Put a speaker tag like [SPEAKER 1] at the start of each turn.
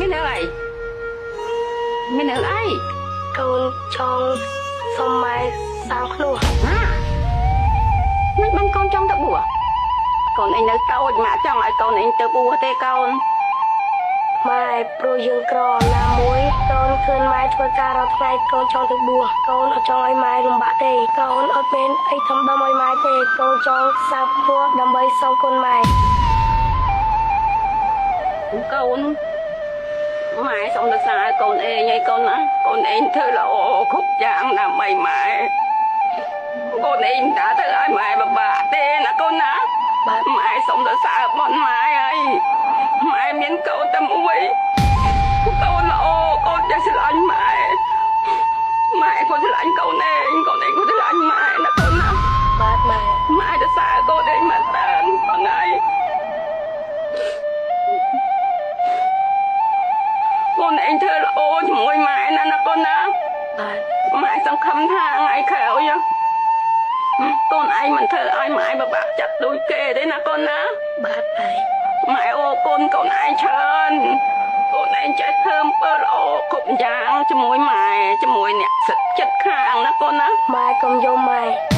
[SPEAKER 1] មានរឿងអីមានរឿងអី
[SPEAKER 2] កូនចង់សុំម៉ែសាងខ្លួន
[SPEAKER 1] មិនបានកូនចង់ទៅបួសកូនឯងនៅតូចម៉ាក់ចង់ឲ្យកូនឯងទៅបួសទេកូន
[SPEAKER 2] ម៉ែព្រោះយើងក្រណាមួយកូនឃើញម៉ែធ្វើការរាល់ថ្ងៃកូនចង់ទៅបួសកូនអត់ចង់ឲ្យម៉ែលំបាកទេកូនអត់មានអីធំដុំឲ្យម៉ែទេកូនចង់សាងខ្លួនដើម្បីសងគុណម៉ែ
[SPEAKER 1] កូនម៉ែសូមទៅសារកូនឯងឲ្យកូនណាកូនឯងធ្វើល្អគ្រប់យ៉ាងដើម្បីម៉ែកូនឯងមិនថាធ្វើឲ្យម៉ែបបាក់ទេណាកូនណាម៉ែសូមទៅសារបនម៉ែហើយម៉ែមានកូនតែមួយកូនល្អកូនចេះស្រឡាញ់ម៉ែក៏ស្រឡាញ់កូនឯងក៏ស្រឡាញ់ម៉ែណាកូនណា
[SPEAKER 2] បាទ
[SPEAKER 1] ម៉ែទៅសាកូនឯងមែនតើបងហើយកូនឯងធ្វើល្អជាមួយម៉ែណាកូនណា
[SPEAKER 2] បាទ
[SPEAKER 1] ម៉ែសង្ឃឹមថាថ្ងៃក្រោយកូនឯងមិនធ្វើឲ្យម៉ែបបាក់ចិត្តដូចគេទេណាកូនណា
[SPEAKER 2] បាទ
[SPEAKER 1] ម៉ែអរគុណកូនឯងច្រើនកូនឯងចេះធ្វើអំពើល្អគ្រប់យ៉ាងជាមួយម៉ែជាមួយអ្នកសិតចិត្តខាងណាកូនណា
[SPEAKER 2] ម៉ែកុំយំម៉ែ